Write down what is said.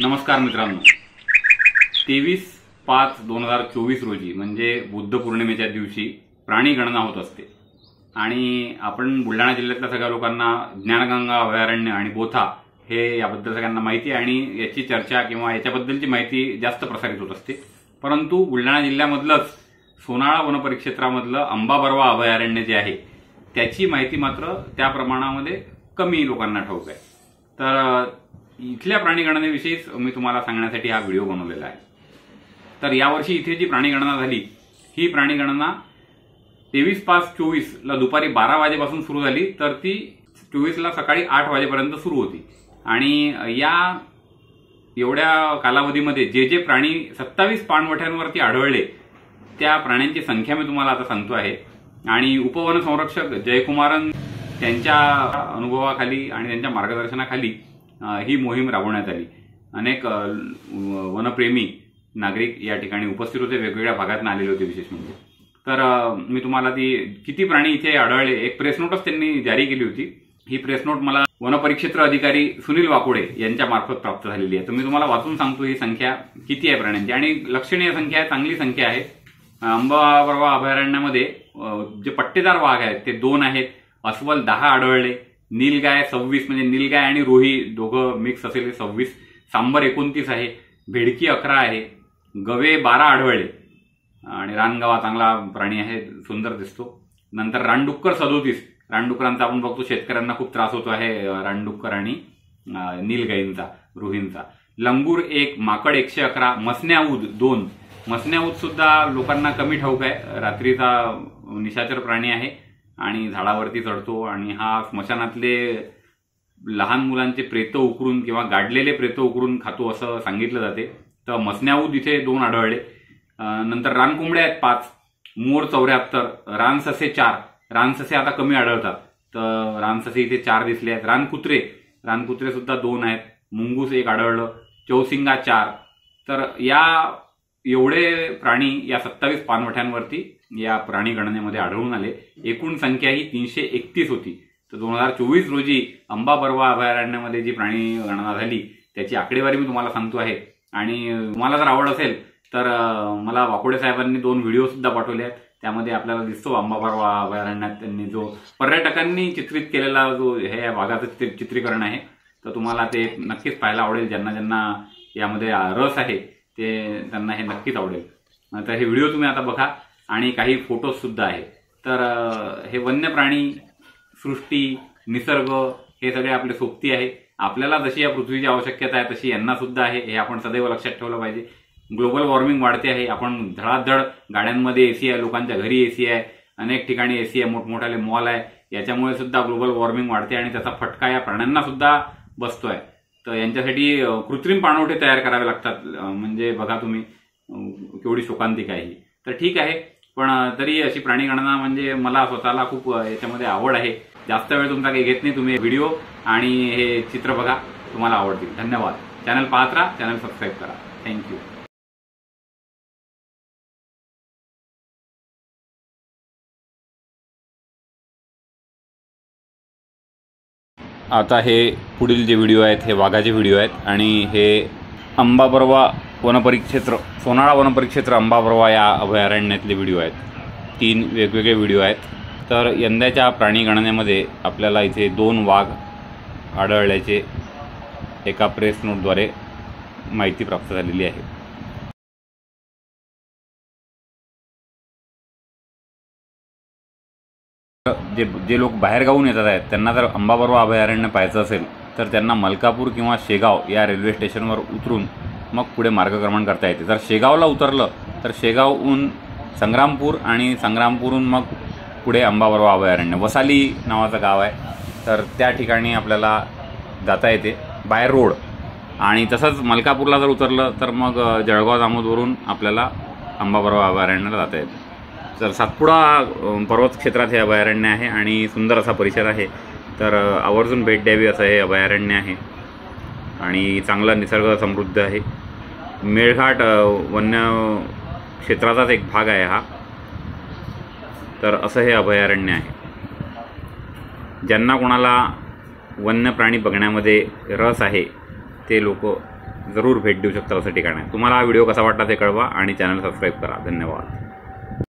नमस्कार मित्रांनो, 23/5/2024 रोजी म्हणजे बुद्ध पौर्णिमेच्या दिवशी प्राणी गणना होत असते आणि आपण बुलढाणा जिल्ह्यातल्या सगळ्या लोकांना ज्ञानगंगा अभयारण्य आणि बोथा हे याबद्दल सगळ्यांना माहिती आहे आणि याची चर्चा किंवा याच्याबद्दलची माहिती जास्त प्रसारित होत असते। परंतु बुलढाणा जिल्ह्यामधलंच सोनाळा वनपरिक्षेत्रामधलं अंबाबरवा अभयारण्य जे आहे त्याची माहिती मात्र त्या प्रमाणामध्ये कमी लोकांना ठाऊक आहे। तर इथल्या प्राणी गणनेविषयीच मी तुम्हाला सांगण्यासाठी हा व्हिडिओ बनवलेला आहे। तर यावर्षी इथे जी प्राणी गणना झाली ही प्राणी गणना 23/5/24 ला दुपारी 12 वाजेपासून सुरू झाली, तर ती 24 ला सकाळी 8 वाजेपर्यंत सुरू होती। आणि या एवढ्या कालावधीमध्ये जे जे प्राणी 27 पाणवठ्यांवरती आढळले त्या प्राण्यांची संख्या मी तुम्हाला आता सांगतो आहे। आणि उपवन संरक्षक जयकुमारन त्यांच्या अनुभवाखाली आणि त्यांच्या मार्गदर्शनाखाली ही मोहीम राबवण्यात आली। अनेक वनप्रेमी नागरिक या ठिकाणी उपस्थित होते, वेगवेगळ्या भागातून आलेले होते विशेष म्हणजे। तर मी तुम्हाला ती किती प्राणी इथे आढळले एक प्रेस नोटच त्यांनी जारी केली होती। ही प्रेस नोट मला वनपरिक्षेत्र अधिकारी सुनील वाकोडे यांच्या मार्फत प्राप्त झालेली आहे। तर मी तुम्हाला वाचून सांगतो ही संख्या किती आहे प्राण्यांची, आणि लक्षणीय संख्या आहे, चांगली संख्या आहे। अंबाबरवा अभयारण्यामध्ये जे पट्टेदार वाघ आहेत ते 2 आहेत, अस्वल 10 आढळले, नीलगाय 26 म्हणजे नीलगाय आणि रोही दोघं मिक्स असलेले 26, सांबर 29 आहे, भेडकी 11 आहे, गवे 12 आढळले आणि रानगवा चांगला प्राणी आहे, सुंदर दिसतो। नंतर रानडुक्कर 37, रानडुक्करांचा आपण बघतो शेतकऱ्यांना खूप त्रास होतो आहे रानडुक्कर आणि नीलगायींचा रोहींचा। लंगूर 1, माकड 111, मसण्याऊद 2, मसण्याऊद सुद्धा लोकांना कमी ठाऊक आहे, रात्रीचा निशाचर प्राणी आहे आणि झाडावरती चढतो आणि हा स्मशानातले लहान मुलांचे प्रेत उकरून किंवा गाडलेले प्रेत उकरून खातो असं सांगितलं जाते। तर मसण्याऊद इथे 2 आढळले। नंतर रानकोंबड्या आहेत 5, मोर 74, रानससे 4, रानससे आता कमी आढळतात तर रानससे इथे 4 दिसले आहेत। रानकुत्रे सुद्धा 2 आहेत, मुंगूस 1 आढळलं, चौसिंगा 4। तर या एवढे प्राणी या 27 पाणवठ्यांवरती या प्राणी गणनेमध्ये आढळून आले। एकूण संख्या ही 331 होती। तर 2024 रोजी अंबाबरवा अभयारण्यामध्ये जी प्राणी गणना झाली त्याची आकडेवारी मी तुम्हाला सांगतो आहे। आणि तुम्हाला जर आवड असेल तर मला वाकोडे साहेबांनी 2 व्हिडिओ सुद्धा पाठवले आहेत, त्यामध्ये आपल्याला दिसतो अंबाबरवा अभयारण्यात त्यांनी जो पर्यटकांनी चित्रित केलेला जो हे वाघाचं चित्रीकरण आहे, तर तुम्हाला ते नक्कीच पाहायला आवडेल। ज्यांना ज्यांना यामध्ये रस आहे ते त्यांना हे नक्कीच आवडेल। तर हे व्हिडिओ तुम्ही आता बघा आणि काही फोटोज सुद्धा आहे। तर हे वन्य प्राणी सृष्टी निसर्ग हे सगळे आपले सोबती आहे। आपल्याला जशी या पृथ्वीची आवश्यकता आहे तशी यांना सुद्धा आहे, हे आपण सदैव लक्षात ठेवलं पाहिजे। ग्लोबल वॉर्मिंग वाढते आहे, आपण धडाधड गाड्यांमध्ये एसी आहे, लोकांच्या घरी एसी आहे, अनेक ठिकाणी एसी आहे, मोठमोठाले मॉल आहे, याच्यामुळे सुद्धा ग्लोबल वॉर्मिंग वाढते आणि त्याचा फटका या प्राण्यांना सुद्धा बसतोय। तर यांच्यासाठी कृत्रिम पाणवठे तयार करावे लागतात, म्हणजे बघा तुम्ही केवढी शोकांतिक आहे ही। तर ठीक आहे, पण तरी अशी प्राणी गणना म्हणजे मला स्वतःला खूप याच्यामध्ये आवड आहे। जास्त वेळ तुमचा काही घेत नाही, तुम्ही व्हिडिओ आणि हे चित्र बघा, तुम्हाला आवडतील। धन्यवाद। चॅनल पाहत राहा, चॅनल सबस्क्राईब करा। थँक्यू। आता हे पुढील जे व्हिडिओ आहेत हे वाघाचे व्हिडिओ आहेत आणि हे अंबाबरवा वनपरिक्षेत्र सोनाळा वनपरिक्षेत्र अंबाबरवा या अभयारण्यातले व्हिडिओ आहेत। 3 वेगवेगळे व्हिडिओ आहेत। तर यंदाच्या प्राणी गणनेमध्ये आपल्याला इथे 2 वाघ आढळल्याचे एका प्रेस नोटद्वारे माहिती प्राप्त झालेली आहे। जे लोक बाहेरगावून येतात आहेत त्यांना जर अंबाबरवा अभयारण्य पाहायचं असेल तर त्यांना मलकापूर किंवा शेगाव या रेल्वे स्टेशनवर उतरून मग पुढे मार्गक्रमण करता येते। जर शेगावला उतरलं तर शेगावहून संग्रामपूर आणि संग्रामपूरहून मग पुढे अंबाबरवा अभयारण्य, वसाली नावाचं गाव आहे, तर त्या ठिकाणी आपल्याला जाता येते बाय रोड। आणि तसंच मलकापूरला जर उतरलं तर मग जळगाव दामोदवरून आपल्याला अंबाबरवा अभयारण्याला जाता येते। तर सातपुडा पर्वत क्षेत्रात हे अभयारण्य आहे आणि सुंदर असा परिसर आहे, तर आवर्जून भेट द्यावी असं हे अभयारण्य आहे आणि चांगला निसर्ग समृद्ध आहे। मेळघाट वन्य क्षेत्राचाच एक भाग आहे हा। तर असं हे अभयारण्य आहे। ज्यांना कोणाला वन्य प्राणी बघण्यामध्ये रस आहे ते लोक जरूर भेट देऊ शकता असं ठिकाण आहे. तुम्हाला हा व्हिडिओ कसा वाटला ते कळवा आणि चॅनल सबस्क्राईब करा. धन्यवाद.